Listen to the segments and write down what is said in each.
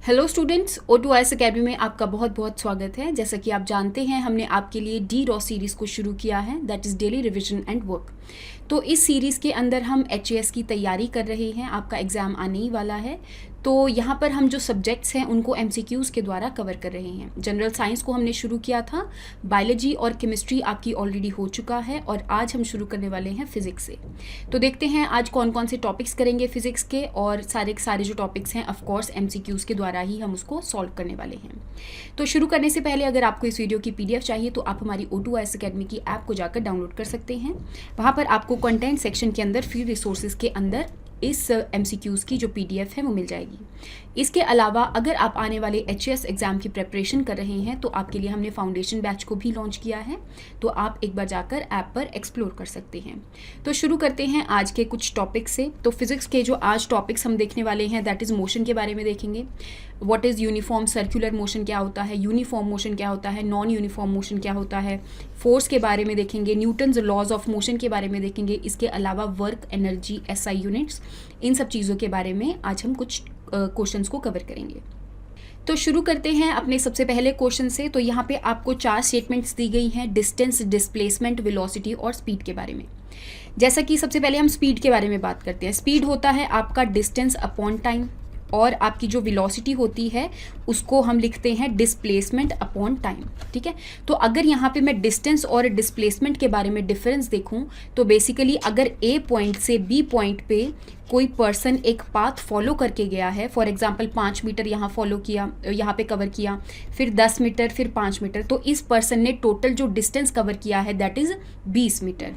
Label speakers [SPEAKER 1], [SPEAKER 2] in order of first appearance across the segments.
[SPEAKER 1] Hello students, O2IS academy में आपका बहुत बहुत स्वागत है। जैसा कि आप जानते हैं, हमने आपके लिए डी रॉ सीरीज़ को शुरू किया है, that is daily revision and work. तो इस सीरीज़ के अंदर हम HAS की तैयारी कर रहे हैं। आपका एग्ज़ाम आने ही वाला है, तो यहाँ पर हम जो सब्जेक्ट्स हैं उनको MCQs के द्वारा कवर कर रहे हैं। जनरल साइंस को हमने शुरू किया था, बायोलॉजी और केमिस्ट्री आपकी ऑलरेडी हो चुका है, और आज हम शुरू करने वाले हैं फिज़िक्स से। तो देखते हैं आज कौन कौन से टॉपिक्स करेंगे फिज़िक्स के, और सारे जो टॉपिक्स हैं ऑफकोर्स MCQs के द्वारा ही हम उसको सॉल्व करने वाले हैं। तो शुरू करने से पहले अगर आपको इस वीडियो की PDF चाहिए तो आप हमारी O2IS अकेडमी की ऐप को जाकर डाउनलोड कर सकते हैं। वहाँ पर आपको कंटेंट सेक्शन के अंदर फ्री रिसोर्सेज के अंदर इस MCQs की जो PDF है वो मिल जाएगी। इसके अलावा अगर आप आने वाले HAS एग्ज़ाम की प्रेपरेशन कर रहे हैं तो आपके लिए हमने फाउंडेशन बैच को भी लॉन्च किया है, तो आप एक बार जाकर ऐप पर एक्सप्लोर कर सकते हैं। तो शुरू करते हैं आज के कुछ टॉपिक से। तो फिज़िक्स के जो आज टॉपिक्स हम देखने वाले हैं दैट इज़ मोशन के बारे में देखेंगे। What is uniform circular motion क्या होता है, यूनिफॉर्म मोशन क्या होता है, नॉन यूनिफॉर्म मोशन क्या होता है, फोर्स के बारे में देखेंगे, न्यूटन्स लॉज ऑफ मोशन के बारे में देखेंगे। इसके अलावा वर्क, एनर्जी, SI यूनिट्स, इन सब चीज़ों के बारे में आज हम कुछ क्वेश्चंस को कवर करेंगे। तो शुरू करते हैं अपने सबसे पहले क्वेश्चन से। तो यहाँ पे आपको 4 स्टेटमेंट्स दी गई हैं डिस्टेंस, डिस्प्लेसमेंट, वेलोसिटी और स्पीड के बारे में। जैसा कि सबसे पहले हम स्पीड के बारे में बात करते हैं। स्पीड होता है आपका डिस्टेंस अपॉन टाइम, और आपकी जो वेलोसिटी होती है उसको हम लिखते हैं डिस्प्लेसमेंट अपॉन टाइम। ठीक है, तो अगर यहाँ पे मैं डिस्टेंस और डिस्प्लेसमेंट के बारे में डिफरेंस देखूँ तो बेसिकली अगर A पॉइंट से B पॉइंट पे कोई पर्सन एक पाथ फॉलो करके गया है, फॉर एग्जांपल 5 मीटर यहाँ फॉलो किया, यहाँ पे कवर किया, फिर 10 मीटर, फिर 5 मीटर, तो इस पर्सन ने टोटल जो डिस्टेंस कवर किया है दैट इज़ 20 मीटर।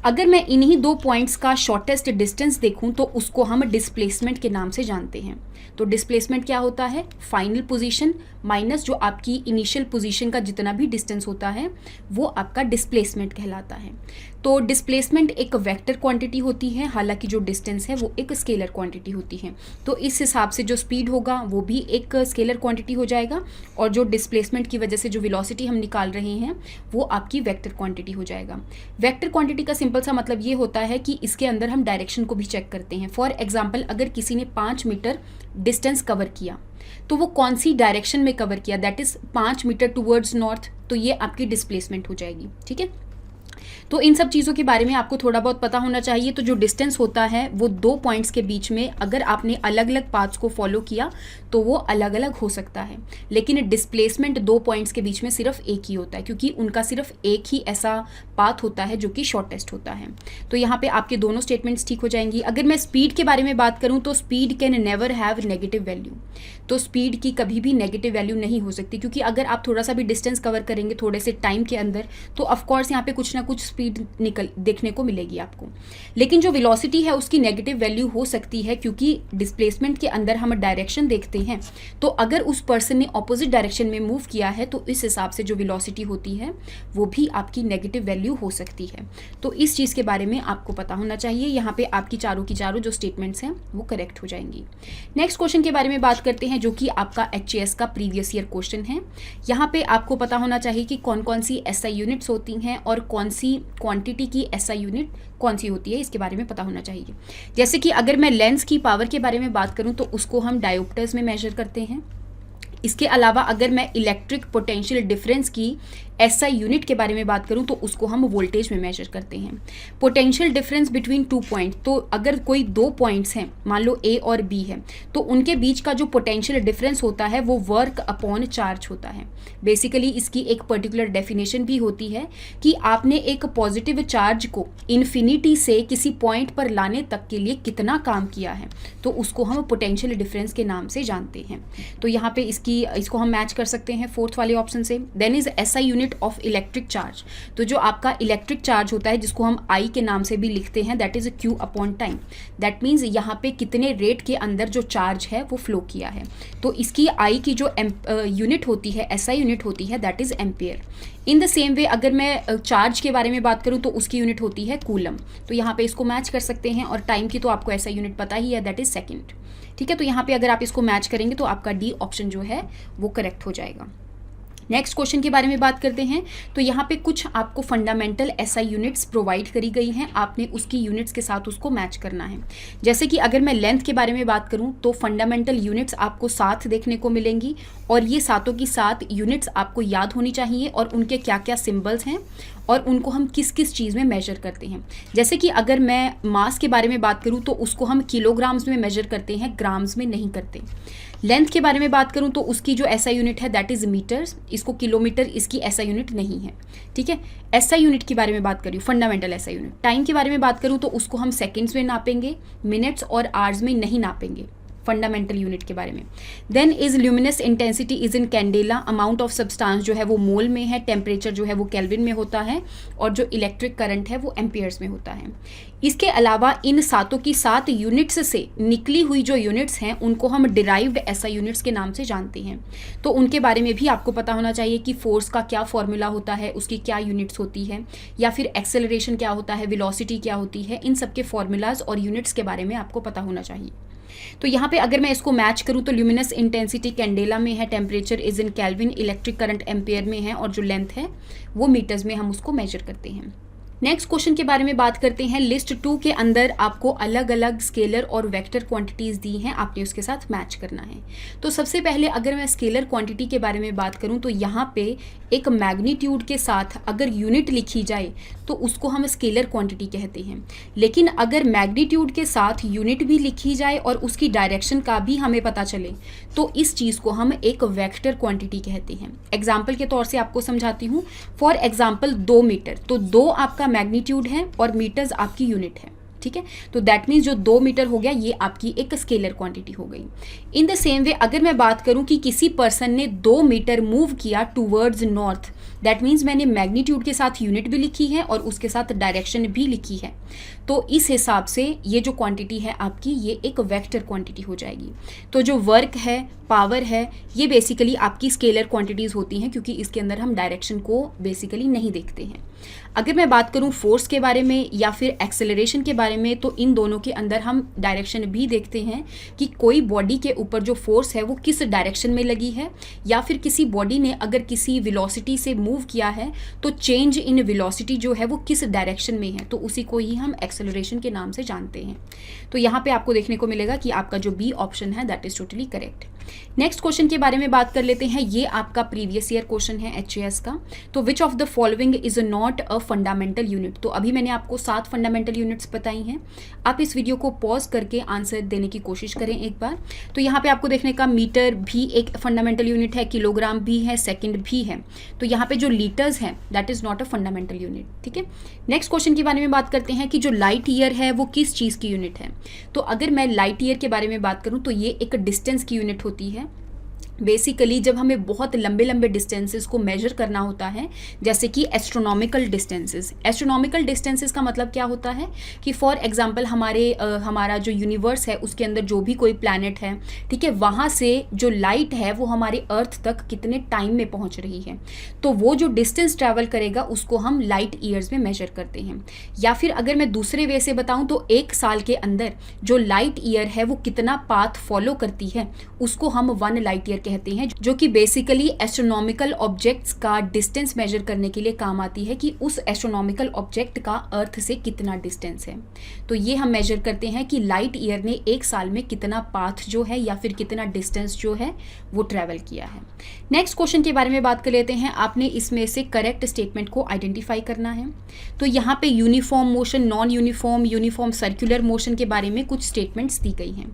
[SPEAKER 1] अगर मैं इन्हीं 2 पॉइंट्स का शॉर्टेस्ट डिस्टेंस देखूँ तो उसको हम डिस्प्लेसमेंट के नाम से जानते हैं। तो डिस्प्लेसमेंट क्या होता है? फाइनल पोजीशन माइनस जो आपकी इनिशियल पोजीशन का जितना भी डिस्टेंस होता है वो आपका डिस्प्लेसमेंट कहलाता है। तो डिस्प्लेसमेंट एक वेक्टर क्वांटिटी होती है, हालांकि जो डिस्टेंस है वो एक स्केलर क्वांटिटी होती है। तो इस हिसाब से जो स्पीड होगा वो भी एक स्केलर क्वांटिटी हो जाएगा, और जो डिस्प्लेसमेंट की वजह से जो वेलोसिटी हम निकाल रहे हैं वो आपकी वेक्टर क्वांटिटी हो जाएगा। वेक्टर क्वांटिटी का सिंपल सा मतलब ये होता है कि इसके अंदर हम डायरेक्शन को भी चेक करते हैं। फॉर एग्जाम्पल अगर किसी ने 5 मीटर डिस्टेंस कवर किया तो वो कौन सी डायरेक्शन में कवर किया, that is 5 metre towards north, तो ये आपकी डिस्प्लेसमेंट हो जाएगी। ठीक है, तो इन सब चीज़ों के बारे में आपको थोड़ा बहुत पता होना चाहिए। तो जो डिस्टेंस होता है वो 2 पॉइंट्स के बीच में अगर आपने अलग अलग पाथ्स को फॉलो किया तो वो अलग अलग हो सकता है, लेकिन डिस्प्लेसमेंट 2 पॉइंट्स के बीच में सिर्फ एक ही होता है, क्योंकि उनका सिर्फ एक ही ऐसा पाथ होता है जो कि शॉर्टेस्ट होता है। तो यहाँ पे आपके दोनों स्टेटमेंट्स ठीक हो जाएंगी। अगर मैं स्पीड के बारे में बात करूँ तो speed can never have negative value. तो स्पीड की कभी भी नेगेटिव वैल्यू नहीं हो सकती, क्योंकि अगर आप थोड़ा सा भी डिस्टेंस कवर करेंगे थोड़े से टाइम के अंदर तो ऑफकोर्स यहाँ पे कुछ ना कुछ स्पीड देखने को मिलेगी आपको। लेकिन जो वेलोसिटी है उसकी नेगेटिव वैल्यू हो सकती है, क्योंकि डिस्प्लेसमेंट के अंदर हम डायरेक्शन देखते हैं, तो अगर उस पर्सन ने ऑपोजिट डायरेक्शन में मूव किया है तो इस हिसाब से जो वेलोसिटी होती है वो भी आपकी नेगेटिव वैल्यू हो सकती है। तो इस चीज़ के बारे में आपको पता होना चाहिए। यहाँ पे आपकी चारों की चारों जो स्टेटमेंट्स हैं वो करेक्ट हो जाएंगी। नेक्स्ट क्वेश्चन के बारे में बात करते हैं, जो कि आपका HAS का प्रीवियस ईयर क्वेश्चन है। यहाँ पे आपको पता होना चाहिए कि कौन कौन सी SI यूनिट्स होती हैं और कौन सी क्वांटिटी की SI यूनिट कौन सी होती है, इसके बारे में पता होना चाहिए। जैसे कि अगर मैं लेंस की पावर के बारे में बात करूं तो उसको हम डायोप्टर्स में मेजर करते हैं। इसके अलावा अगर मैं इलेक्ट्रिक पोटेंशियल डिफरेंस की SI यूनिट के बारे में बात करूं तो उसको हम वोल्टेज में मेजर करते हैं। पोटेंशियल डिफरेंस बिटवीन 2 पॉइंट, तो अगर कोई 2 पॉइंट्स हैं, मान लो A और B है, तो उनके बीच का जो पोटेंशियल डिफरेंस होता है वो वर्क अपॉन चार्ज होता है। बेसिकली इसकी एक पर्टिकुलर डेफिनेशन भी होती है कि आपने एक पॉजिटिव चार्ज को इन्फिनिटी से किसी पॉइंट पर लाने तक के लिए कितना काम किया है, तो उसको हम पोटेंशियल डिफरेंस के नाम से जानते हैं। तो यहाँ पे इसको हम मैच कर सकते हैं 4th वाले ऑप्शन से। Then is SI unit of electric charge, तो जो आपका इलेक्ट्रिक चार्ज होता है जिसको हम I के नाम से भी लिखते हैं that is Q upon time. That means यहाँ पे कितने रेट के अंदर जो चार्ज है वो फ्लो किया है। तो इसकी I की जो यूनिट होती है, SI यूनिट होती है that is ampere. In the same way अगर मैं चार्ज के बारे में बात करूँ तो उसकी यूनिट होती है कूलम। तो यहाँ पे इसको मैच कर सकते हैं, और टाइम की तो आपको SI यूनिट पता ही है दैट इज सेकेंड। ठीक है, तो यहाँ पे अगर आप इसको मैच करेंगे तो आपका D ऑप्शन जो है वो करेक्ट हो जाएगा। नेक्स्ट क्वेश्चन के बारे में बात करते हैं। तो यहाँ पे कुछ आपको फंडामेंटल एसआई यूनिट्स प्रोवाइड करी गई हैं, आपने उसकी यूनिट्स के साथ उसको मैच करना है। जैसे कि अगर मैं लेंथ के बारे में बात करूँ तो फंडामेंटल यूनिट्स आपको 7 देखने को मिलेंगी, और ये सातों की 7 यूनिट्स आपको याद होनी चाहिए और उनके क्या क्या सिम्बल्स हैं और उनको हम किस किस चीज़ में मेजर करते हैं। जैसे कि अगर मैं मास के बारे में बात करूँ तो उसको हम किलोग्राम्स में मेजर करते हैं, ग्राम्स में नहीं करते। लेंथ के बारे में बात करूं तो उसकी जो एसआई यूनिट है दैट इज़ मीटर्स, इसको किलोमीटर इसकी एसआई यूनिट नहीं है, ठीक है। एसआई यूनिट के बारे में बात करूँ, फंडामेंटल एसआई यूनिट। टाइम के बारे में बात करूं तो उसको हम सेकेंड्स में नापेंगे, मिनट्स और आवर्स में नहीं नापेंगे फंडामेंटल यूनिट के बारे में। Then is luminous intensity is in candela, amount of substance जो है वो मोल में है, टेम्परेचर जो है वो केल्विन में होता है, और जो इलेक्ट्रिक करंट है वो एम्पियर्स में होता है। इसके अलावा इन सातों की 7 यूनिट्स से निकली हुई जो यूनिट्स हैं उनको हम डिराइव्ड एसआई यूनिट्स के नाम से जानते हैं। तो उनके बारे में भी आपको पता होना चाहिए कि फोर्स का क्या फॉर्मूला होता है, उसकी क्या यूनिट्स होती है, या फिर एक्सेलरेशन क्या होता है, वेलोसिटी क्या होती है, इन सब के फॉर्मूलाज और यूनिट्स के बारे में आपको पता होना चाहिए। तो यहाँ पे अगर मैं इसको मैच करूँ तो ल्यूमिनस इंटेंसिटी कैंडेला में है, temperature is in kelvin, electric current ampere में है, और जो लेंथ है वो मीटर्स में हम उसको मेजर करते हैं। नेक्स्ट क्वेश्चन के बारे में बात करते हैं। लिस्ट 2 के अंदर आपको अलग अलग स्केलर और वेक्टर क्वांटिटीज़ दी हैं, आपने उसके साथ मैच करना है। तो सबसे पहले अगर मैं स्केलर क्वांटिटी के बारे में बात करूं तो यहाँ पे एक मैग्नीट्यूड के साथ अगर यूनिट लिखी जाए तो उसको हम स्केलर क्वांटिटी कहते हैं। लेकिन अगर मैग्नीट्यूड के साथ यूनिट भी लिखी जाए और उसकी डायरेक्शन का भी हमें पता चले तो इस चीज़ को हम एक वेक्टर क्वांटिटी कहते हैं। एग्जाम्पल के तौर से आपको समझाती हूँ। फॉर एग्जाम्पल 2 मीटर, तो 2 आपका मैग्नीट्यूड है और मीटर्स आपकी यूनिट है, ठीक है। तो दैट मीन्स जो 2 मीटर हो गया ये आपकी एक स्केलर क्वांटिटी हो गई। इन द सेम वे अगर मैं बात करूं कि किसी पर्सन ने 2 मीटर मूव किया टूवर्ड्स नॉर्थ, दैट मीन्स मैंने मैग्नीट्यूड के साथ यूनिट भी लिखी है और उसके साथ डायरेक्शन भी लिखी है। तो इस हिसाब से ये जो क्वांटिटी है आपकी ये एक वेक्टर क्वांटिटी हो जाएगी। तो जो वर्क है, पावर है, ये बेसिकली आपकी स्केलर क्वांटिटीज़ होती हैं क्योंकि इसके अंदर हम डायरेक्शन को बेसिकली नहीं देखते हैं। अगर मैं बात करूं फोर्स के बारे में या फिर एक्सेलरेशन के बारे में तो इन दोनों के अंदर हम डायरेक्शन भी देखते हैं कि कोई बॉडी के ऊपर जो फोर्स है वो किस डायरेक्शन में लगी है, या फिर किसी बॉडी ने अगर किसी वेलोसिटी से मूव किया है तो चेंज इन वेलोसिटी जो है वो किस डायरेक्शन में है, तो उसी को ही हम एक्सेलरेशन के नाम से जानते हैं। तो यहाँ पे आपको देखने को मिलेगा कि आपका जो बी ऑप्शन है that is totally correct. Next question के बारे में बात कर लेते हैं। ये आपका प्रीवियस ईयर क्वेश्चन है एचएएस का। तो विच of the following is not a fundamental unit. तो अभी मैंने आपको 7 फंडामेंटल यूनिट्स बताई हैं। आप इस वीडियो को पॉज करके आंसर देने की कोशिश करें एक बार। तो यहाँ पे आपको देखने का मीटर भी एक फंडामेंटल यूनिट है, किलोग्राम भी है, सेकंड भी है। तो यहाँ पे जो लीटर्स हैं that is not a fundamental unit, ठीक है। नेक्स्ट क्वेश्चन के बारे में बात करते हैं कि जो लाइट ईयर है वो किस चीज़ की यूनिट है। तो अगर मैं लाइट ईयर के बारे में बात करूँ तो ये एक डिस्टेंस की यूनिट होती है। बेसिकली जब हमें बहुत लंबे लंबे डिस्टेंसेस को मेजर करना होता है, जैसे कि एस्ट्रोनॉमिकल डिस्टेंसेस। एस्ट्रोनॉमिकल डिस्टेंसेस का मतलब क्या होता है कि फॉर एग्जांपल हमारा जो यूनिवर्स है उसके अंदर जो भी कोई प्लैनेट है, ठीक है, वहाँ से जो लाइट है वो हमारे अर्थ तक कितने टाइम में पहुँच रही है, तो वो जो डिस्टेंस ट्रैवल करेगा उसको हम लाइट ईयर्स में मेजर करते हैं। या फिर अगर मैं दूसरे वे से बताऊँ तो 1 साल के अंदर जो लाइट ईयर है वो कितना पाथ फॉलो करती है उसको हम 1 लाइट ईयर कहते हैं, जो कि बेसिकली एस्ट्रोनॉमिकल ऑब्जेक्ट्स का डिस्टेंस मेजर करने के लिए काम आती है कि उस एस्ट्रोनॉमिकल ऑब्जेक्ट का अर्थ से कितना डिस्टेंस है। तो ये हम मेजर करते हैं कि लाइट ईयर ने 1 साल में कितना पाथ जो है या फिर कितना डिस्टेंस जो है वो ट्रेवल किया है। नेक्स्ट क्वेश्चन के बारे में बात कर लेते हैं। आपने इसमें से करेक्ट स्टेटमेंट को आइडेंटिफाई करना है। तो यहाँ पे uniform motion, non uniform, uniform circular motion के बारे में कुछ स्टेटमेंट्स दी गई हैं।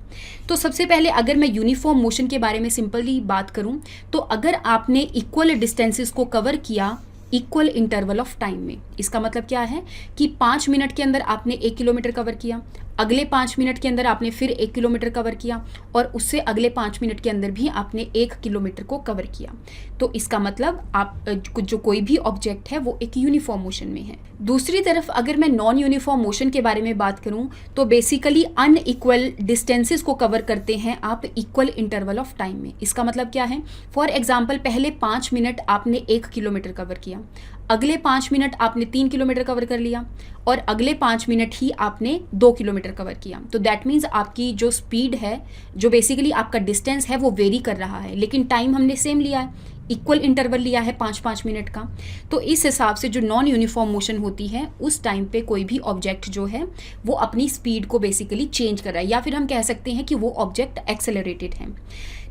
[SPEAKER 1] तो सबसे पहले अगर मैं यूनिफॉर्म मोशन के बारे में सिंपली बात करूं तो अगर आपने इक्वल डिस्टेंसेस को कवर किया इक्वल इंटरवल ऑफ टाइम में, इसका मतलब क्या है कि 5 मिनट के अंदर आपने 1 किलोमीटर कवर किया, अगले 5 मिनट के अंदर आपने फिर 1 किलोमीटर कवर किया और उससे अगले 5 मिनट के अंदर भी आपने 1 किलोमीटर को कवर किया, तो इसका मतलब आप जो कोई भी ऑब्जेक्ट है वो एक यूनिफॉर्म मोशन में है। दूसरी तरफ अगर मैं नॉन यूनिफॉर्म मोशन के बारे में बात करूं तो बेसिकली अनइक्वल डिस्टेंसेस को कवर करते हैं आप इक्वल इंटरवल ऑफ टाइम में। इसका मतलब क्या है, फॉर एग्जाम्पल पहले 5 मिनट आपने 1 किलोमीटर कवर किया, अगले 5 मिनट आपने 3 किलोमीटर कवर कर लिया और अगले 5 मिनट ही आपने 2 किलोमीटर कवर किया। तो दैट मीन्स आपकी जो स्पीड है, जो बेसिकली आपका डिस्टेंस है वो वेरी कर रहा है, लेकिन टाइम हमने सेम लिया है, इक्वल इंटरवल लिया है 5-5 मिनट का, तो इस हिसाब से जो नॉन यूनिफॉर्म मोशन होती है उस टाइम पे कोई भी ऑब्जेक्ट जो है वो अपनी स्पीड को बेसिकली चेंज कर रहा है, या फिर हम कह सकते हैं कि वो ऑब्जेक्ट एक्सेलरेटेड है।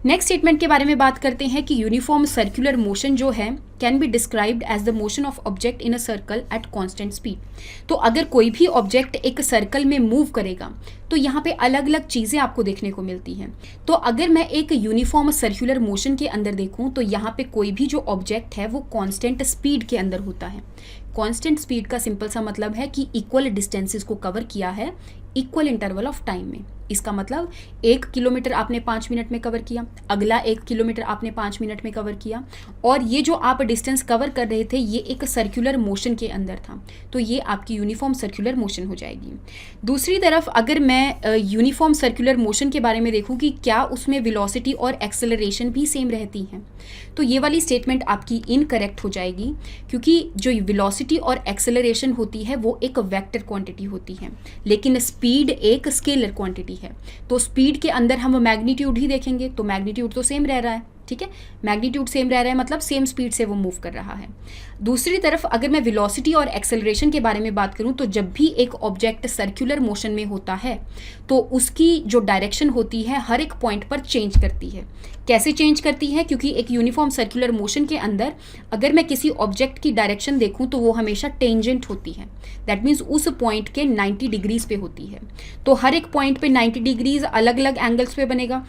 [SPEAKER 1] नेक्स्ट स्टेटमेंट के बारे में बात करते हैं कि यूनिफॉर्म सर्कुलर मोशन जो है can be described as the motion of object in a circle at constant speed. तो अगर कोई भी ऑब्जेक्ट एक सर्कल में मूव करेगा तो यहाँ पे अलग अलग चीज़ें आपको देखने को मिलती हैं। तो अगर मैं एक यूनिफॉर्म सर्कुलर मोशन के अंदर देखूँ तो यहाँ पे कोई भी जो ऑब्जेक्ट है वो कांस्टेंट स्पीड के अंदर होता है। कांस्टेंट स्पीड का सिंपल सा मतलब है कि इक्वल डिस्टेंसेस को कवर किया है इक्वल इंटरवल ऑफ टाइम में। इसका मतलब 1 किलोमीटर आपने 5 मिनट में कवर किया, अगला 1 किलोमीटर आपने 5 मिनट में कवर किया, और ये जो आप डिस्टेंस कवर कर रहे थे ये एक सर्कुलर मोशन के अंदर था, तो ये आपकी यूनिफॉर्म सर्कुलर मोशन हो जाएगी। दूसरी तरफ अगर मैं यूनिफॉर्म सर्कुलर मोशन के बारे में देखूँ कि क्या उसमें वेलोसिटी और एक्सेलरेशन भी सेम रहती हैं, तो ये वाली स्टेटमेंट आपकी इनकरेक्ट हो जाएगी, क्योंकि जो वेलोसिटी और एक्सेलरेशन होती है वो एक वेक्टर क्वांटिटी होती है, लेकिन स्पीड एक स्केलर क्वांटिटी है। तो स्पीड के अंदर हम मैग्नीट्यूड ही देखेंगे, तो मैग्नीट्यूड तो सेम रह रहा है, ठीक है, मैग्नीट्यूड सेम रह रहा है मतलब सेम स्पीड से वो मूव कर रहा है। दूसरी तरफ अगर मैं वेलोसिटी और एक्सेलरेशन के बारे में बात करूं तो जब भी एक ऑब्जेक्ट सर्कुलर मोशन में होता है तो उसकी जो डायरेक्शन होती है हर एक पॉइंट पर चेंज करती है। कैसे चेंज करती है? क्योंकि एक यूनिफॉर्म सर्कुलर मोशन के अंदर अगर मैं किसी ऑब्जेक्ट की डायरेक्शन देखूं तो वो हमेशा टेंजेंट होती है, दैट मीन्स उस पॉइंट के 90 डिग्रीज पे होती है। तो हर एक पॉइंट पे 90 डिग्रीज अलग अलग एंगल्स पे बनेगा,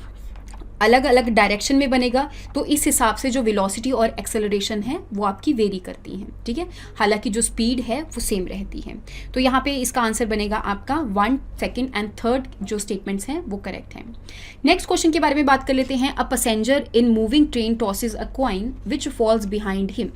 [SPEAKER 1] अलग अलग डायरेक्शन में बनेगा, तो इस हिसाब से जो वेलोसिटी और एक्सेलरेशन है वो आपकी वेरी करती हैं, ठीक है, हालांकि जो स्पीड है वो सेम रहती है। तो यहाँ पे इसका आंसर बनेगा आपका 1, 2 एंड 3 जो स्टेटमेंट्स हैं वो करेक्ट हैं। नेक्स्ट क्वेश्चन के बारे में बात कर लेते हैं। A passenger in moving train tosses a coin which falls behind him,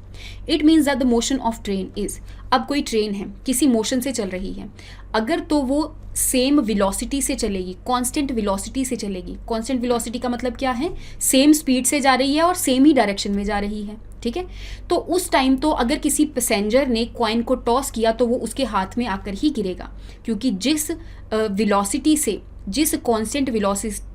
[SPEAKER 1] it means that the motion of train is. अब कोई ट्रेन है, किसी मोशन से चल रही है, अगर तो वो सेम वेलोसिटी से चलेगी, कांस्टेंट वेलोसिटी से चलेगी। कांस्टेंट वेलोसिटी का मतलब क्या है? सेम स्पीड से जा रही है और सेम ही डायरेक्शन में जा रही है, ठीक है। तो उस टाइम तो अगर किसी पैसेंजर ने कॉइन को टॉस किया तो वो उसके हाथ में आकर ही गिरेगा, क्योंकि जिस वेलोसिटी से, जिस कांस्टेंट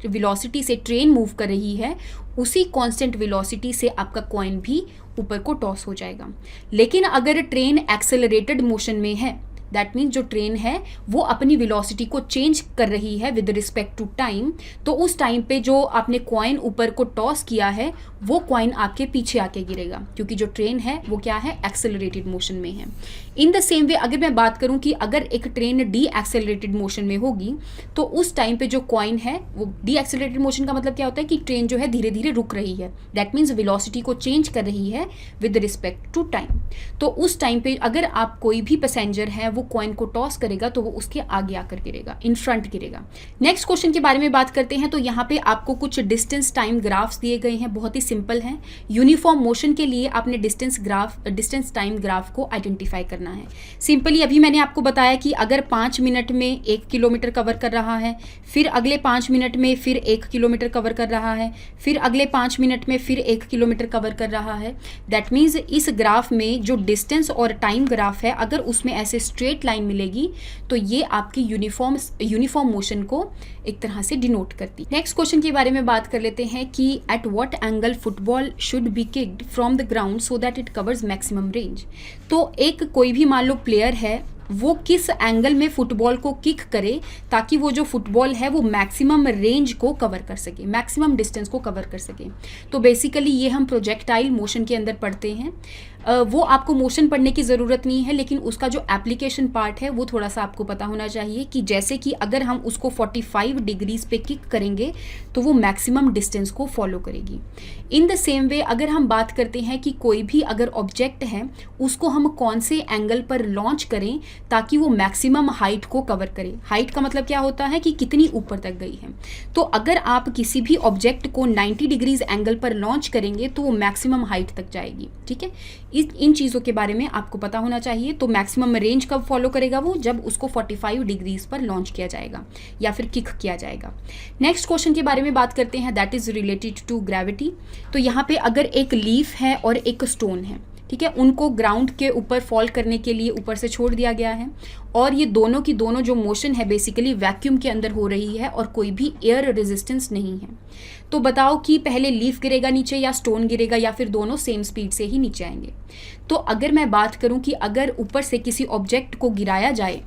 [SPEAKER 1] वेलोसिटी से ट्रेन मूव कर रही है उसी कांस्टेंट वेलोसिटी से आपका कॉइन भी ऊपर को टॉस हो जाएगा। लेकिन अगर ट्रेन एक्सेलरेटेड मोशन में है, दैट मीन्स जो ट्रेन है वो अपनी वेलोसिटी को चेंज कर रही है विद रिस्पेक्ट टू टाइम, तो उस टाइम पे जो आपने कॉइन ऊपर को टॉस किया है वो कॉइन आपके पीछे आके गिरेगा, क्योंकि जो ट्रेन है वो क्या है? एक्सेलरेटेड मोशन में है। इन द सेम वे अगर मैं बात करूं कि अगर एक ट्रेन डी एक्सेलरेटेड मोशन में होगी तो उस टाइम पे जो कॉइन है वो, डी एक्सेलरेटेड मोशन का मतलब क्या होता है कि ट्रेन जो है धीरे धीरे रुक रही है, दैट मीन्स वेलोसिटी को चेंज कर रही है विद रिस्पेक्ट टू टाइम। तो उस टाइम पे अगर आप कोई भी पैसेंजर है वो कॉइन को टॉस करेगा तो वो उसके आगे आकर गिरेगा, इन फ्रंट गिरेगा। नेक्स्ट क्वेश्चन के बारे में बात करते हैं। तो यहाँ पे आपको कुछ डिस्टेंस टाइम ग्राफ्स दिए गए हैं, बहुत ही सिंपल हैं। यूनिफॉर्म मोशन के लिए आपने डिस्टेंस टाइम ग्राफ को आइडेंटिफाई करना है। सिंपली अभी मैंने आपको बताया कि अगर 5 मिनट में 1 किलोमीटर कवर कर रहा है, फिर अगले 5 मिनट में फिर 1 किलोमीटर कवर कर रहा है, फिर अगले 5 मिनट में फिर 1 किलोमीटर कवर कर रहा है, दैट मीन्स इस ग्राफ में जो डिस्टेंस और टाइम ग्राफ है अगर उसमें ऐसे स्ट्रेट लाइन मिलेगी तो ये आपकी यूनिफॉर्म मोशन को एक तरह से डिनोट करती है। नेक्स्ट क्वेश्चन के बारे में बात कर लेते हैं कि at what angle football should be kicked from the ground so that it covers maximum range. तो एक कोई भी मान लो प्लेयर है, वो किस एंगल में फुटबॉल को किक करे ताकि वो जो फुटबॉल है वो मैक्सिमम रेंज को कवर कर सके, मैक्सिमम डिस्टेंस को कवर कर सके। तो बेसिकली ये हम प्रोजेक्टाइल मोशन के अंदर पढ़ते हैं। वो आपको मोशन पढ़ने की ज़रूरत नहीं है, लेकिन उसका जो एप्लीकेशन पार्ट है वो थोड़ा सा आपको पता होना चाहिए कि जैसे कि अगर हम उसको 45 डिग्रीज पे किक करेंगे तो वो मैक्सिमम डिस्टेंस को फॉलो करेगी। इन द सेम वे अगर हम बात करते हैं कि कोई भी अगर ऑब्जेक्ट है उसको हम कौन से एंगल पर लॉन्च करें ताकि वो मैक्सिमम हाइट को कवर करे। हाइट का मतलब क्या होता है कि कितनी ऊपर तक गई है। तो अगर आप किसी भी ऑब्जेक्ट को 90 डिग्रीज एंगल पर लॉन्च करेंगे तो वो मैक्सिमम हाइट तक जाएगी, ठीक है। इन चीज़ों के बारे में आपको पता होना चाहिए। तो मैक्सिमम रेंज कब फॉलो करेगा वो? जब उसको 45 डिग्रीज पर लॉन्च किया जाएगा या फिर किक किया जाएगा। नेक्स्ट क्वेश्चन के बारे में बात करते हैं, that is related to gravity. तो यहाँ पे अगर एक लीफ है और एक स्टोन है, ठीक है, उनको ग्राउंड के ऊपर फॉल करने के लिए ऊपर से छोड़ दिया गया है, और ये दोनों की दोनों जो मोशन है बेसिकली वैक्यूम के अंदर हो रही है और कोई भी एयर रेजिस्टेंस नहीं है। तो बताओ कि पहले लीफ गिरेगा नीचे या स्टोन गिरेगा, या फिर दोनों सेम स्पीड से ही नीचे आएंगे। तो अगर मैं बात करूं कि अगर ऊपर से किसी ऑब्जेक्ट को गिराया जाए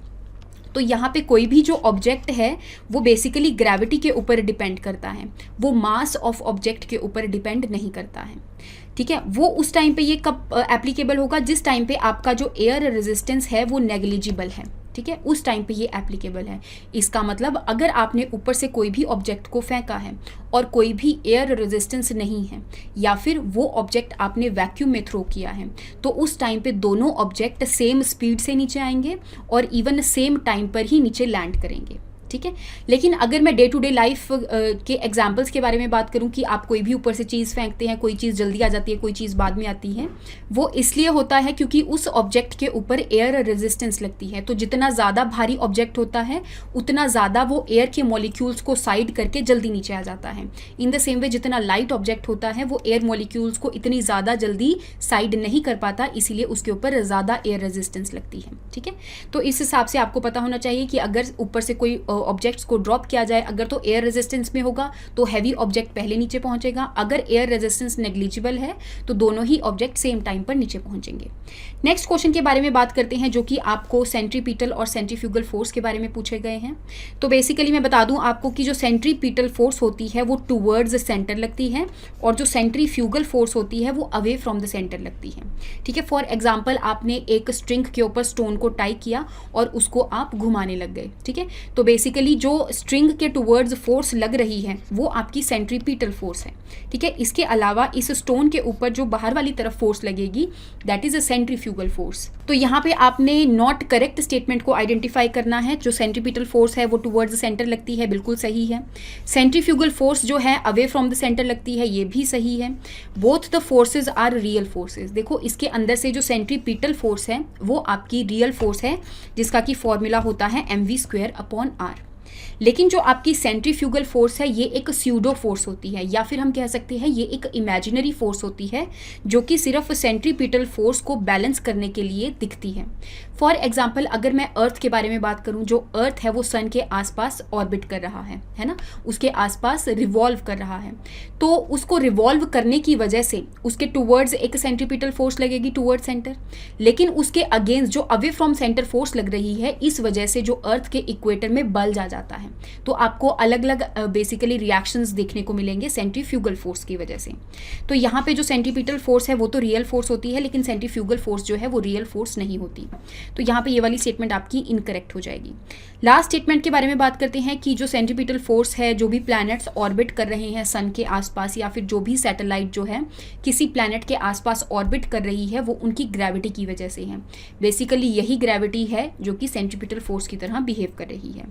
[SPEAKER 1] तो यहाँ पे कोई भी जो ऑब्जेक्ट है वो बेसिकली ग्रेविटी के ऊपर डिपेंड करता है, वो मास ऑफ ऑब्जेक्ट के ऊपर डिपेंड नहीं करता है। ठीक है, वो उस टाइम पे ये कब एप्लीकेबल होगा, जिस टाइम पे आपका जो एयर रेजिस्टेंस है वो नेग्लिजिबल है। ठीक है, उस टाइम पे ये एप्लीकेबल है। इसका मतलब अगर आपने ऊपर से कोई भी ऑब्जेक्ट को फेंका है और कोई भी एयर रेजिस्टेंस नहीं है, या फिर वो ऑब्जेक्ट आपने वैक्यूम में थ्रो किया है, तो उस टाइम पे दोनों ऑब्जेक्ट सेम स्पीड से नीचे आएंगे और इवन सेम टाइम पर ही नीचे लैंड करेंगे। ठीक है, लेकिन अगर मैं डे टू डे लाइफ के एग्जांपल्स के बारे में बात करूं कि आप कोई भी ऊपर से चीज़ फेंकते हैं, कोई चीज़ जल्दी आ जाती है, कोई चीज़ बाद में आती है, वो इसलिए होता है क्योंकि उस ऑब्जेक्ट के ऊपर एयर रेजिस्टेंस लगती है। तो जितना ज़्यादा भारी ऑब्जेक्ट होता है उतना ज़्यादा वो एयर के मॉलिक्यूल्स को साइड करके जल्दी नीचे आ जाता है। इन द सेम वे जितना लाइट ऑब्जेक्ट होता है वो एयर मॉलिक्यूल्स को इतनी ज़्यादा जल्दी साइड नहीं कर पाता, इसीलिए उसके ऊपर ज़्यादा एयर रेजिस्टेंस लगती है। ठीक है, तो इस हिसाब से आपको पता होना चाहिए कि अगर ऊपर से कोई ऑब्जेक्ट्स को ड्रॉप किया जाए, अगर तो एयर रेजिस्टेंस में होगा तो हैवी ऑब्जेक्ट पहले नीचे पहुंचेगा, अगर एयर रेजिस्टेंस नेग्लिजिबल है तो दोनों ही ऑब्जेक्ट सेम टाइम पर नीचे पहुंचेंगे। नेक्स्ट क्वेश्चन के बारे में बात करते हैं, जो कि आपको सेंट्रीपिटल और सेंट्रीफ्यूगल फोर्स के बारे में पूछे गए हैं। तो बेसिकली मैं बता दूं आपको कि जो सेंट्रीपिटल फोर्स होती है वो टूवर्ड्स सेंटर लगती है, और जो सेंट्रीफ्यूगल फोर्स होती है वो अवे फ्रॉम द सेंटर लगती है। ठीक है, फॉर एग्जाम्पल आपने एक स्ट्रिंग के ऊपर स्टोन को टाई किया और उसको आप घुमाने लग गए। ठीक है, तो बेसिकली जो स्ट्रिंग के टूवर्ड्स फोर्स लग रही है वो आपकी सेंट्रीपिटल फोर्स है। ठीक है, इसके अलावा इस स्टोन के ऊपर जो बाहर वाली तरफ फोर्स लगेगी that is a centrifugal force. तो यहाँ पे आपने नॉट करेक्ट स्टेटमेंट को आइडेंटिफाई करना है। जो सेंट्रीपिटल फोर्स है वो टूवर्ड्स सेंटर लगती है, बिल्कुल सही है। सेंट्रीफ्यूगल फोर्स जो है अवे फ्रॉम द सेंटर लगती है, ये भी सही है। Both the forces are real forces. देखो इसके अंदर से जो सेंट्रीपिटल फोर्स है वो आपकी रियल फोर्स है, जिसका कि फॉर्मूला होता है mv²/r। लेकिन जो आपकी सेंट्रीफ्यूगल फोर्स है ये एक स्यूडो फोर्स होती है, या फिर हम कह सकते हैं ये एक इमेजिनरी फोर्स होती है, जो कि सिर्फ सेंट्रीपिटल फोर्स को बैलेंस करने के लिए दिखती है। फॉर एग्जाम्पल अगर मैं अर्थ के बारे में बात करूं, जो अर्थ है वो सन के आसपास ऑर्बिट कर रहा है ना, उसके आसपास रिवॉल्व कर रहा है, तो उसको रिवॉल्व करने की वजह से उसके टूवर्ड्स एक सेंट्रीपिटल फोर्स लगेगी टूवर्ड सेंटर, लेकिन उसके अगेंस्ट जो अवे फ्रॉम सेंटर फोर्स लग रही है, इस वजह से जो अर्थ के इक्वेटर में बल्ज आ जाता है। तो आपको अलग अलग बेसिकली रिएक्शंस देखने को मिलेंगे सेंट्रीफ्यूगल फोर्स की वजह से। तो यहाँ पे जो सेंट्रीपिटल फोर्स है वो तो रियल फोर्स होती है, लेकिन सेंट्रीफ्यूगल फोर्स जो है वो रियल फोर्स नहीं होती। तो यहाँ पे ये वाली स्टेटमेंट आपकी इनकरेक्ट हो जाएगी। लास्ट स्टेटमेंट के बारे में बात करते हैं कि जो सेंट्रीपिटल फोर्स है, जो भी प्लैनेट्स ऑर्बिट कर रहे हैं सन के आसपास, या फिर जो भी सैटेलाइट जो है किसी प्लैनेट के आसपास ऑर्बिट कर रही है, वो उनकी ग्रेविटी की वजह से है। बेसिकली यही ग्रेविटी है जो कि सेंट्रीपिटल फोर्स की तरह बिहेव कर रही है।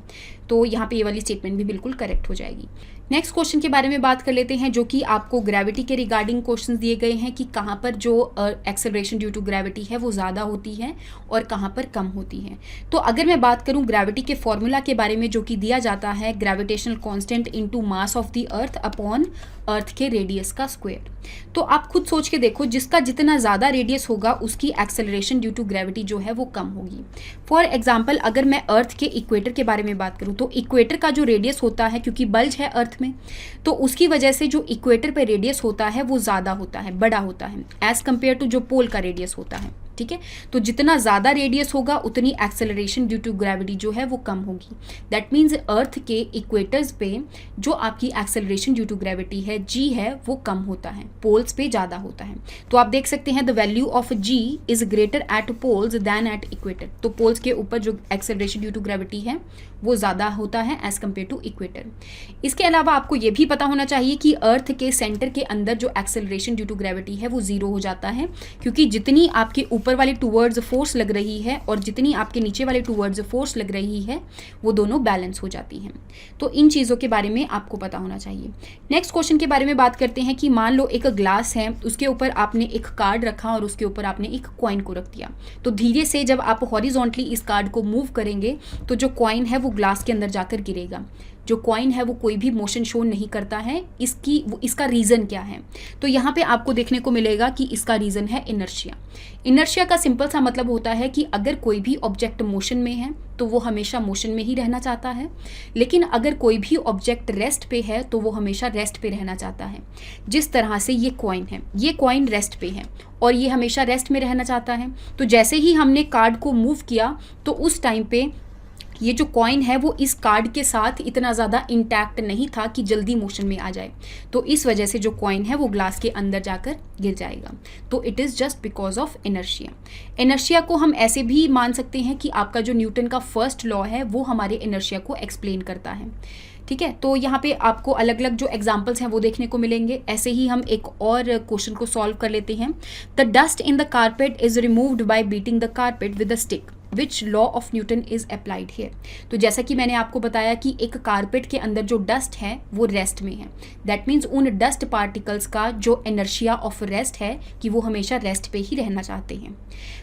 [SPEAKER 1] तो यहाँ पे ये वाली स्टेटमेंट भी बिल्कुल करेक्ट हो जाएगी। नेक्स्ट क्वेश्चन के बारे में बात कर लेते हैं, जो कि आपको ग्रेविटी के रिगार्डिंग क्वेश्चन दिए गए हैं कि कहाँ पर जो एक्सेलरेशन ड्यू टू ग्रेविटी है वो ज़्यादा होती है और कहाँ पर कम होती है। तो अगर मैं बात करूँ ग्रेविटी के फॉर्मूला के बारे में, जो कि दिया जाता है gravitational constant into mass of the earth upon earth के रेडियस का स्क्वायर। तो आप खुद सोच के देखो, जिसका जितना ज़्यादा रेडियस होगा उसकी एक्सेलरेशन ड्यू टू ग्रेविटी जो है वो कम होगी। फॉर एग्जाम्पल अगर मैं अर्थ के इक्वेटर के बारे में बात करूँ, तो इक्वेटर का जो रेडियस होता है, क्योंकि बल्ज है अर्थ में, तो उसकी वजह से जो इक्वेटर पे रेडियस होता है वो ज़्यादा होता है, बड़ा होता है एज कंपेयर टू जो पोल का रेडियस होता है। ठीक है, तो जितना ज़्यादा रेडियस होगा उतनी एक्सेलरेशन ड्यू टू ग्रेविटी जो है वो कम होगी। दैट मीन्स अर्थ के इक्वेटर्स पे जो आपकी एक्सेलरेशन ड्यू टू ग्रेविटी है जी है वो कम होता है, पोल्स पे ज़्यादा होता है। तो आप देख सकते हैं the value of G is greater at poles than at equator. तो पोल्स के ऊपर जो एक्सेलरेशन ड्यू टू ग्रेविटी है वो ज़्यादा होता है एज कम्पेयर टू इक्वेटर। इसके अलावा आपको ये भी पता होना चाहिए कि अर्थ के सेंटर के अंदर जो एक्सेलरेशन ड्यू टू ग्रेविटी है वो जीरो हो जाता है, क्योंकि जितनी आपके ऊपर वाली टूवर्ड्स फोर्स लग रही है और जितनी आपके नीचे वाले टूवर्ड्स फोर्स लग रही है वो दोनों बैलेंस हो जाती हैं। तो इन चीज़ों के बारे में आपको पता होना चाहिए। नेक्स्ट क्वेश्चन के बारे में बात करते हैं कि मान लो एक ग्लास है, उसके ऊपर आपने एक कार्ड रखा और उसके ऊपर आपने एक कॉइन को रख दिया। तो धीरे से जब आप हॉरिजॉन्टली इस कार्ड को मूव करेंगे तो जो कॉइन है वो ग्लास के अंदर जाकर गिरेगा। जो कॉइन है वो कोई भी मोशन शो नहीं करता है, इसका रीज़न क्या है? तो यहाँ पे आपको देखने को मिलेगा कि इसका रीज़न है इनर्शिया। इनर्शिया का सिंपल सा मतलब होता है कि अगर कोई भी ऑब्जेक्ट मोशन में है तो वो हमेशा मोशन में ही रहना चाहता है, लेकिन अगर कोई भी ऑब्जेक्ट रेस्ट पे है तो वो हमेशा रेस्ट पे रहना चाहता है। जिस तरह से ये कॉइन है, ये कॉइन रेस्ट पे है और ये हमेशा रेस्ट में रहना चाहता है। तो जैसे ही हमने कार्ड को मूव किया तो उस टाइम पे ये जो कॉइन है वो इस कार्ड के साथ इतना ज़्यादा इंटैक्ट नहीं था कि जल्दी मोशन में आ जाए, तो इस वजह से जो कॉइन है वो ग्लास के अंदर जाकर गिर जाएगा। तो it is just because of inertia. Inertia को हम ऐसे भी मान सकते हैं कि आपका जो न्यूटन का फर्स्ट लॉ है वो हमारे इनर्शिया को एक्सप्लेन करता है। ठीक है, तो यहाँ पे आपको अलग अलग जो एग्जाम्पल्स हैं वो देखने को मिलेंगे। ऐसे ही हम एक और क्वेश्चन को सॉल्व कर लेते हैं। The dust in the carpet is removed by beating the carpet with a stick, which law of Newton is applied here. तो जैसा कि मैंने आपको बताया कि एक कारपेट के अंदर जो डस्ट है वो रेस्ट में है, दैट मीन्स उन डस्ट पार्टिकल्स का जो इनर्शिया ऑफ रेस्ट है कि वो हमेशा रेस्ट पे ही रहना चाहते हैं।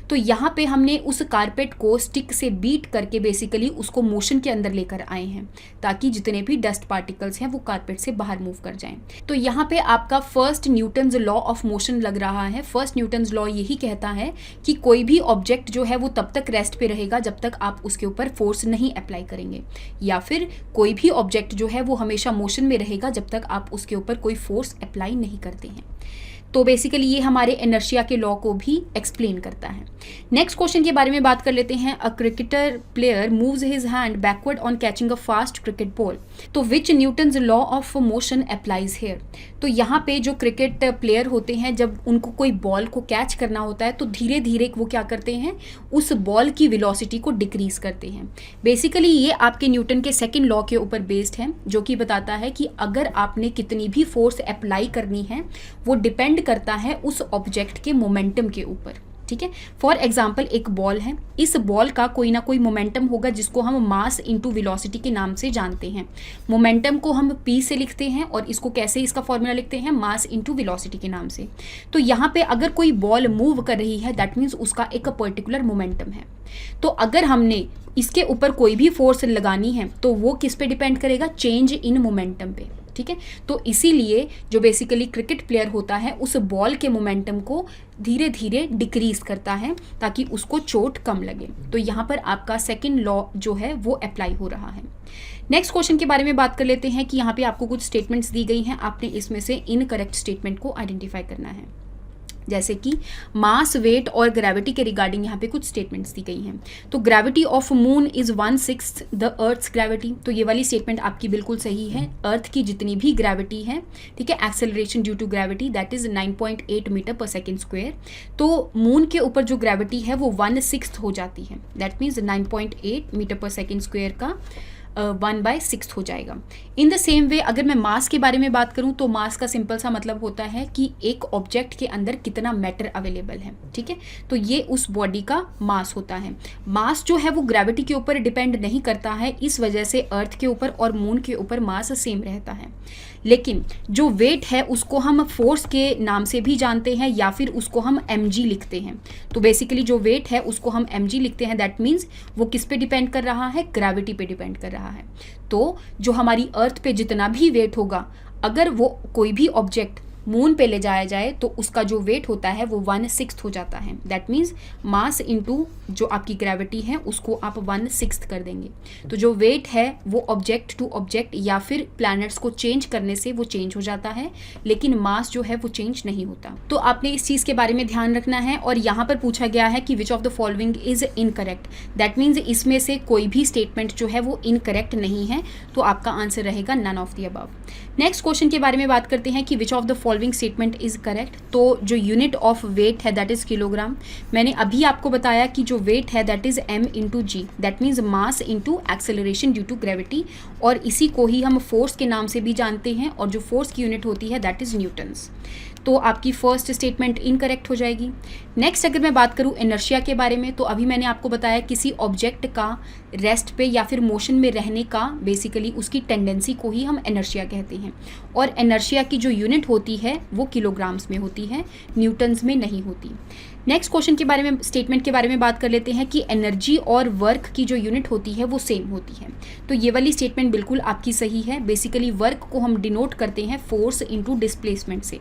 [SPEAKER 1] तो यहाँ पे हमने उस कारपेट को स्टिक से बीट करके बेसिकली उसको मोशन के अंदर लेकर आए हैं ताकि जितने भी डस्ट पार्टिकल्स हैं वो कारपेट से बाहर मूव कर जाएं। तो यहाँ पे आपका first Newton's law of motion लग रहा है। फर्स्ट न्यूटन्स लॉ यही कहता है कि कोई भी ऑब्जेक्ट जो है वो तब तक रेस्ट पे रहेगा जब तक आप उसके ऊपर फोर्स नहीं अप्लाई करेंगे, या फिर कोई भी ऑब्जेक्ट जो है वो हमेशा मोशन में रहेगा जब तक आप उसके ऊपर कोई फोर्स अप्लाई नहीं करते हैं। तो बेसिकली ये हमारे इनर्शिया के लॉ को भी एक्सप्लेन करता है। नेक्स्ट क्वेश्चन के बारे में बात कर लेते हैं। A cricketer player moves his hand backward on catching a fast cricket ball, तो which Newton's law of motion applies here. तो यहाँ पे जो क्रिकेट प्लेयर होते हैं जब उनको कोई बॉल को कैच करना होता है तो धीरे धीरे वो क्या करते हैं, उस बॉल की वेलोसिटी को डिक्रीज करते हैं। बेसिकली ये आपके न्यूटन के सेकंड लॉ के ऊपर बेस्ड है, जो कि बताता है कि अगर आपने कितनी भी फोर्स अप्लाई करनी है वो डिपेंड करता है उस ऑब्जेक्ट के मोमेंटम के ऊपर। ठीक है, फॉर एग्जाम्पल एक बॉल है, इस बॉल का कोई ना कोई मोमेंटम होगा जिसको हम मास इंटू वेलोसिटी के नाम से जानते हैं। मोमेंटम को हम P से लिखते हैं और इसको कैसे, इसका फॉर्मूला लिखते हैं मास इंटू वेलोसिटी के नाम से। तो यहाँ पे अगर कोई बॉल मूव कर रही है दैट मीन्स उसका एक पर्टिकुलर मोमेंटम है। तो अगर हमने इसके ऊपर कोई भी फोर्स लगानी है तो वो किस पे डिपेंड करेगा, चेंज इन मोमेंटम पे। ठीक है, तो इसीलिए जो बेसिकली क्रिकेट प्लेयर होता है उस बॉल के मोमेंटम को धीरे धीरे डिक्रीज करता है ताकि उसको चोट कम लगे। तो यहाँ पर आपका सेकंड लॉ जो है वो अप्लाई हो रहा है। नेक्स्ट क्वेश्चन के बारे में बात कर लेते हैं कि यहाँ पे आपको कुछ स्टेटमेंट्स दी गई हैं, आपने इसमें से इनकरेक्ट स्टेटमेंट को आइडेंटिफाई करना है। जैसे कि मास, वेट और ग्रेविटी के रिगार्डिंग यहाँ पे कुछ स्टेटमेंट्स दी गई हैं। तो gravity of moon is 1/6 the earth's gravity, तो ये वाली स्टेटमेंट आपकी बिल्कुल सही है। अर्थ की जितनी भी ग्रेविटी है, ठीक है, acceleration due to gravity that is 9.8 metre per second square. तो मून के ऊपर जो ग्रेविटी है वो 1/6 हो जाती है, that means 9.8 metre per second square का 1/6 हो जाएगा। इन द सेम वे अगर मैं मास के बारे में बात करूं तो मास का सिंपल सा मतलब होता है कि एक ऑब्जेक्ट के अंदर कितना मैटर अवेलेबल है। ठीक है, तो ये उस बॉडी का मास होता है। मास जो है वो ग्रेविटी के ऊपर डिपेंड नहीं करता है, इस वजह से अर्थ के ऊपर और मून के ऊपर मास सेम रहता है। लेकिन जो वेट है उसको हम फोर्स के नाम से भी जानते हैं या फिर उसको हम mg लिखते हैं। तो बेसिकली जो वेट है उसको हम mg लिखते हैं, दैट मीन्स वो किस पे डिपेंड कर रहा है, ग्रेविटी पे डिपेंड कर रहा है। तो जो हमारी अर्थ पे जितना भी वेट होगा, अगर वो कोई भी ऑब्जेक्ट मून पे ले जाया जाए तो उसका जो वेट होता है वो 1/6 हो जाता है। दैट मीन्स मास इंटू जो आपकी ग्रेविटी है उसको आप 1/6 कर देंगे। तो जो वेट है वो ऑब्जेक्ट टू ऑब्जेक्ट या फिर प्लैनेट्स को चेंज करने से वो चेंज हो जाता है, लेकिन मास जो है वो चेंज नहीं होता। तो आपने इस चीज़ के बारे में ध्यान रखना है। और यहाँ पर पूछा गया है कि which of the following is incorrect, that means इसमें से कोई भी स्टेटमेंट जो है वो इनकरेक्ट नहीं है, तो आपका आंसर रहेगा none of the above. Next question के बारे में बात करते हैं कि which of the following statement is correct. तो जो यूनिट ऑफ वेट है दैट इज किलोग्राम। मैंने अभी आपको बताया कि जो वेट है that is m into G, that means mass into acceleration due to gravity, और इसी को ही हम फोर्स के नाम से भी जानते हैं और जो फोर्स की यूनिट होती है दैट इज न्यूटन्स। तो आपकी फर्स्ट स्टेटमेंट इनकरेक्ट हो जाएगी। नेक्स्ट अगर मैं बात करूँ इनर्शिया के बारे में, तो अभी मैंने आपको बताया किसी ऑब्जेक्ट का रेस्ट पे या फिर मोशन में रहने का बेसिकली उसकी टेंडेंसी को ही हम इनर्शिया कहते हैं। और इनर्शिया की जो यूनिट होती है वो किलोग्राम्स में होती है, न्यूटन्स में नहीं होती। नेक्स्ट क्वेश्चन के बारे में, स्टेटमेंट के बारे में बात कर लेते हैं कि एनर्जी और वर्क की जो यूनिट होती है वो सेम होती है। तो ये वाली स्टेटमेंट बिल्कुल आपकी सही है। बेसिकली वर्क को हम डिनोट करते हैं फोर्स इनटू डिस्प्लेसमेंट से।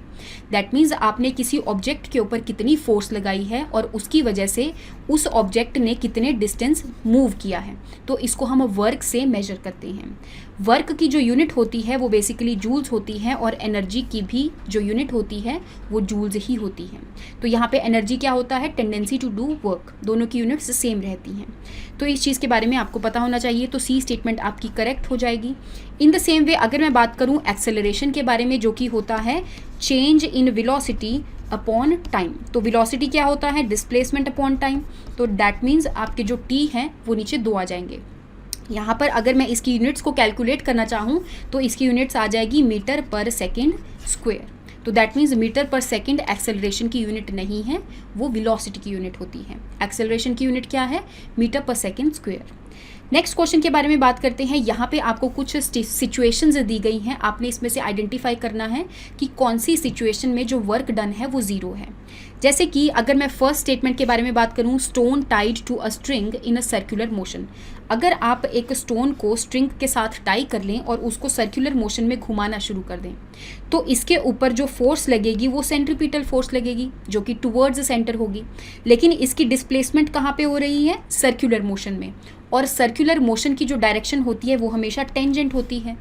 [SPEAKER 1] दैट मीन्स आपने किसी ऑब्जेक्ट के ऊपर कितनी फोर्स लगाई है और उसकी वजह से उस ऑब्जेक्ट ने कितने डिस्टेंस मूव किया है, तो इसको हम वर्क से मेजर करते हैं। वर्क की जो यूनिट होती है वो बेसिकली जूल्स होती है और एनर्जी की भी जो यूनिट होती है वो जूल्स ही होती है। तो यहाँ पे एनर्जी क्या होता है, टेंडेंसी टू डू वर्क, दोनों की यूनिट्स सेम रहती हैं। तो इस चीज़ के बारे में आपको पता होना चाहिए। तो सी स्टेटमेंट आपकी करेक्ट हो जाएगी। इन द सेम वे अगर मैं बात करूँ एक्सेलरेशन के बारे में, जो कि होता है change in velocity upon time. तो वेलोसिटी क्या होता है, डिस्प्लेसमेंट अपॉन टाइम। तो दैट मीन्स आपके जो टी हैं वो नीचे 2 आ जाएंगे। यहाँ पर अगर मैं इसकी यूनिट्स को कैलकुलेट करना चाहूँ तो इसकी यूनिट्स आ जाएगी मीटर पर सेकेंड स्क्वायर। तो that means metre per second acceleration की यूनिट नहीं है, वो वेलोसिटी की यूनिट होती है। एक्सेलरेशन की यूनिट क्या है, metre per second square. Next question के बारे में बात करते हैं। यहाँ पे आपको कुछ सिचुएशंस दी गई हैं, आपने इसमें से आइडेंटिफाई करना है कि कौन सी सिचुएशन में जो वर्क डन है वो ज़ीरो है। जैसे कि अगर मैं फर्स्ट स्टेटमेंट के बारे में बात करूँ, stone tied to a string in a circular motion. अगर आप एक स्टोन को स्ट्रिंग के साथ टाई कर लें और उसको सर्कुलर मोशन में घुमाना शुरू कर दें, तो इसके ऊपर जो फोर्स लगेगी वो सेंट्रीपिटल फोर्स लगेगी, जो कि टुवर्ड्स सेंटर होगी। लेकिन इसकी डिस्प्लेसमेंट कहाँ पे हो रही है, सर्कुलर मोशन में। और सर्कुलर मोशन की जो डायरेक्शन होती है वो हमेशा टेंजेंट होती है।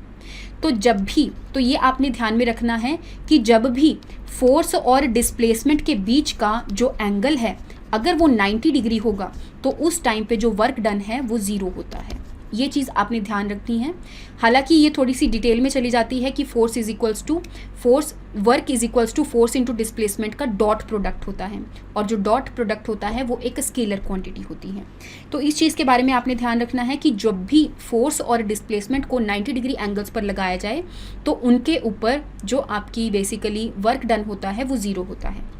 [SPEAKER 1] तो जब भी, तो ये आपने ध्यान में रखना है कि जब भी फोर्स और डिस्प्लेसमेंट के बीच का जो एंगल है अगर वो 90 डिग्री होगा तो उस टाइम पे जो वर्क डन है वो ज़ीरो होता है। ये चीज़ आपने ध्यान रखनी है। हालांकि ये थोड़ी सी डिटेल में चली जाती है कि force is equals to force, work is equals to force into displacement का डॉट प्रोडक्ट होता है, और जो डॉट प्रोडक्ट होता है वो एक स्केलर क्वांटिटी होती है। तो इस चीज़ के बारे में आपने ध्यान रखना है कि जब भी फोर्स और डिस्प्लेसमेंट को 90 डिग्री एंगल्स पर लगाया जाए तो उनके ऊपर जो आपकी बेसिकली वर्क डन होता है वो ज़ीरो होता है।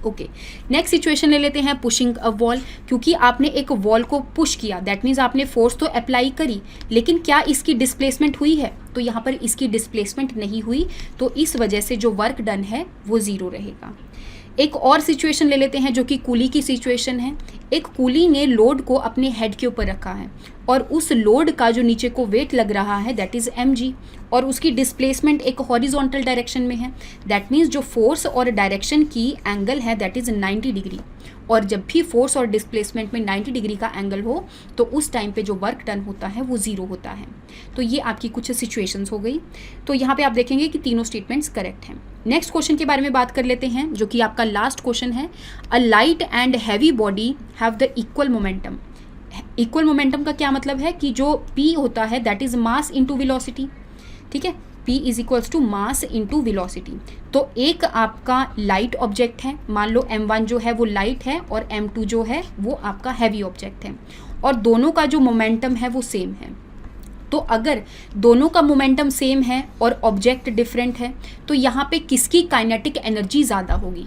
[SPEAKER 1] ओके, नेक्स्ट सिचुएशन ले लेते हैं, पुशिंग अ वॉल। क्योंकि आपने एक वॉल को पुश किया, दैट मीन्स आपने फोर्स तो अप्लाई करी, लेकिन क्या इसकी डिस्प्लेसमेंट हुई है, तो यहाँ पर इसकी डिस्प्लेसमेंट नहीं हुई, तो इस वजह से जो वर्क डन है वो ज़ीरो रहेगा। एक और सिचुएशन ले लेते हैं जो कि कूली की सिचुएशन है। एक कूली ने लोड को अपने हेड के ऊपर रखा है और उस लोड का जो नीचे को वेट लग रहा है दैट इज़ mg, और उसकी डिस्प्लेसमेंट एक हॉरिजॉन्टल डायरेक्शन में है। दैट मीन्स जो फोर्स और डायरेक्शन की एंगल है दैट इज़ 90 डिग्री, और जब भी फोर्स और डिस्प्लेसमेंट में 90 डिग्री का एंगल हो तो उस टाइम पे जो वर्क डन होता है वो ज़ीरो होता है। तो ये आपकी कुछ सिचुएशंस हो गई। तो यहाँ पे आप देखेंगे कि तीनों स्टेटमेंट्स करेक्ट हैं। नेक्स्ट क्वेश्चन के बारे में बात कर लेते हैं जो कि आपका लास्ट क्वेश्चन है। A light and heavy body have the equal momentum. Equal momentum का क्या मतलब है कि जो P होता है that is mass into velocity. ठीक है, P is equals to mass into velocity. तो एक आपका लाइट ऑब्जेक्ट है, मान लो m1 जो है वो लाइट है और m2 जो है वो आपका हैवी ऑब्जेक्ट है, और दोनों का जो मोमेंटम है वो सेम है। तो अगर दोनों का मोमेंटम सेम है और ऑब्जेक्ट डिफरेंट है तो यहाँ पे किसकी काइनेटिक एनर्जी ज़्यादा होगी?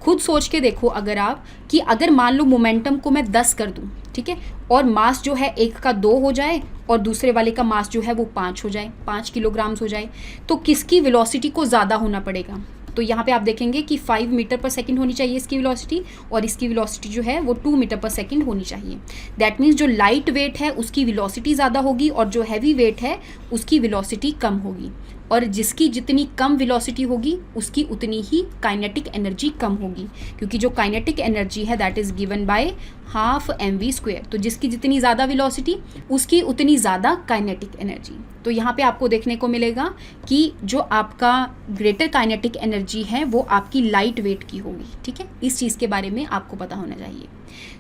[SPEAKER 1] खुद सोच के देखो अगर आप, कि अगर मान लो मोमेंटम को मैं 10 कर दूं, ठीक है, और मास जो है एक का 2 हो जाए और दूसरे वाले का मास जो है वो 5 हो जाए, 5 किलोग्राम्स हो जाए, तो किसकी वेलोसिटी को ज़्यादा होना पड़ेगा? तो यहाँ पे आप देखेंगे कि 5 मीटर पर सेकंड होनी चाहिए इसकी वेलोसिटी, और इसकी वेलोसिटी जो है वो 2 मीटर पर सेकंड होनी चाहिए। दैट मीन्स जो लाइट वेट है उसकी वेलोसिटी ज़्यादा होगी और जो हैवी वेट है उसकी वेलोसिटी कम होगी, और जिसकी जितनी कम वेलोसिटी होगी उसकी उतनी ही काइनेटिक एनर्जी कम होगी, क्योंकि जो काइनेटिक एनर्जी है that is given by half mv²। तो जिसकी जितनी ज़्यादा वेलोसिटी उसकी उतनी ज़्यादा काइनेटिक एनर्जी। तो यहाँ पे आपको देखने को मिलेगा कि जो आपका ग्रेटर काइनेटिक एनर्जी है वो आपकी लाइट वेट की होगी। ठीक है, इस चीज़ के बारे में आपको पता होना चाहिए।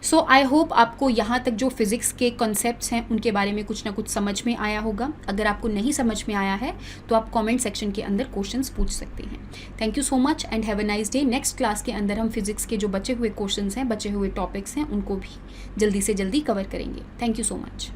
[SPEAKER 1] सो आई होप आपको यहाँ तक जो फिज़िक्स के कॉन्सेप्ट्स हैं उनके बारे में कुछ ना कुछ समझ में आया होगा। अगर आपको नहीं समझ में आया है तो आप कमेंट सेक्शन के अंदर क्वेश्चंस पूछ सकते हैं। Thank you so much and have a nice day. Next class के अंदर हम फिज़िक्स के जो बचे हुए क्वेश्चंस हैं, बचे हुए टॉपिक्स हैं, उनको भी जल्दी से जल्दी कवर करेंगे। Thank you so much.